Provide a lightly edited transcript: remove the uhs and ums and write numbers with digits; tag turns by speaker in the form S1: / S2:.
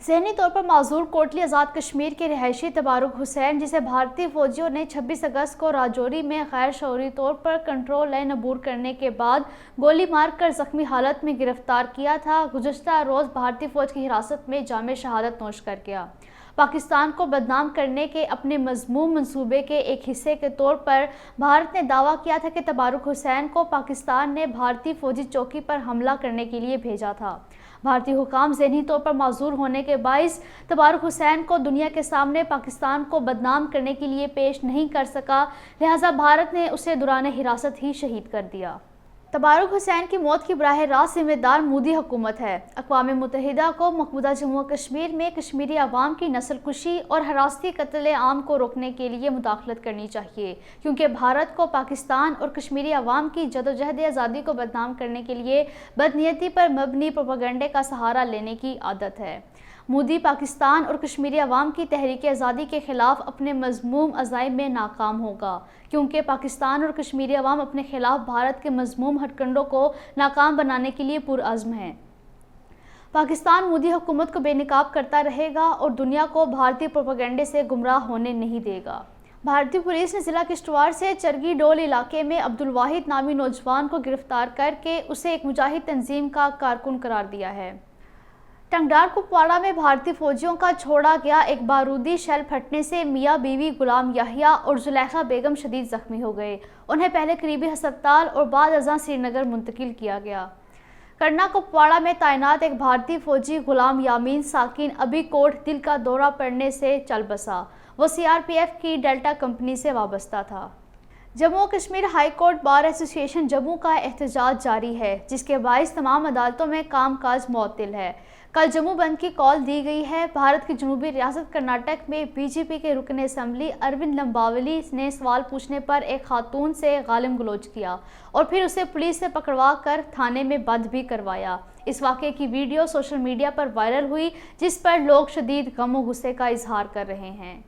S1: ذہنی طور پر معذور کوٹلی آزاد کشمیر کے رہائشی تبارک حسین، جسے بھارتی فوجیوں نے 26 اگست کو راجوری میں غیر شعوری طور پر کنٹرول لائن عبور کرنے کے بعد گولی مار کر زخمی حالت میں گرفتار کیا تھا، گزشتہ روز بھارتی فوج کی حراست میں جامِ شہادت نوش کر گیا۔ پاکستان کو بدنام کرنے کے اپنے مذموم منصوبے کے ایک حصے کے طور پر بھارت نے دعویٰ کیا تھا کہ تبارک حسین کو پاکستان نے بھارتی فوجی چوکی پر حملہ کرنے کے لیے بھیجا تھا۔ بھارتی حکام ذہنی طور پر معذور ہونے کے باعث تبارک حسین کو دنیا کے سامنے پاکستان کو بدنام کرنے کے لیے پیش نہیں کر سکا، لہٰذا بھارت نے اسے دوران حراست ہی شہید کر دیا۔ تبارک حسین کی موت کی براہ راست ذمہ دار مودی حکومت ہے۔ اقوام متحدہ کو مقبوضہ جموں و کشمیر میں کشمیری عوام کی نسل کشی اور حراستی قتل عام کو روکنے کے لیے مداخلت کرنی چاہیے، کیونکہ بھارت کو پاکستان اور کشمیری عوام کی جدوجہد آزادی کو بدنام کرنے کے لیے بدنیتی پر مبنی پروپیگنڈے کا سہارا لینے کی عادت ہے۔ مودی پاکستان اور کشمیری عوام کی تحریک آزادی کے خلاف اپنے مذموم عزائم میں ناکام ہوگا، کیونکہ پاکستان اور کشمیری عوام اپنے خلاف بھارت کے مذموم ہتھ کنڈوں کو ناکام بنانے کے لیے پرعزم ہیں۔ پاکستان مودی حکومت کو بے نقاب کرتا رہے گا اور دنیا کو بھارتی پروپیگنڈے سے گمراہ ہونے نہیں دے گا۔ بھارتی پولیس نے ضلع کشتواڑ سے چرگی ڈول علاقے میں عبدالواحد نامی نوجوان کو گرفتار کر کے اسے ایک مجاہد تنظیم کا کارکن قرار دیا ہے۔ ٹنگڈار کپواڑہ میں بھارتی فوجیوں کا چھوڑا گیا ایک بارودی شیل پھٹنے سے میاں بیوی غلام یحییٰ اور زلیخا بیگم شدید زخمی ہو گئے۔ انہیں پہلے قریبی ہسپتال اور بعد ازاں سری نگر منتقل کیا گیا۔ کرنا کپواڑہ میں تعینات ایک بھارتی فوجی غلام یامین ساکن ابھی کوٹ دل کا دورہ پڑنے سے چل بسا۔ وہ CRPF کی ڈیلٹا کمپنی سے وابستہ تھا۔ جموں و کشمیر ہائی کورٹ بار ایسوسی ایشن جموں کا احتجاج جاری ہے، جس کے باعث تمام عدالتوں میں کام کاج معطل ہے۔ کل جموں بند کی کال دی گئی ہے۔ بھارت کی جنوبی ریاست کرناٹک میں BJP کے رکن اسمبلی اروند لمباولی نے سوال پوچھنے پر ایک خاتون سے گالم گلوچ کیا اور پھر اسے پولیس سے پکڑوا کر تھانے میں بند بھی کروایا۔ اس واقعے کی ویڈیو سوشل میڈیا پر وائرل ہوئی، جس پر لوگ شدید غم و غصے کا اظہار کر رہے ہیں۔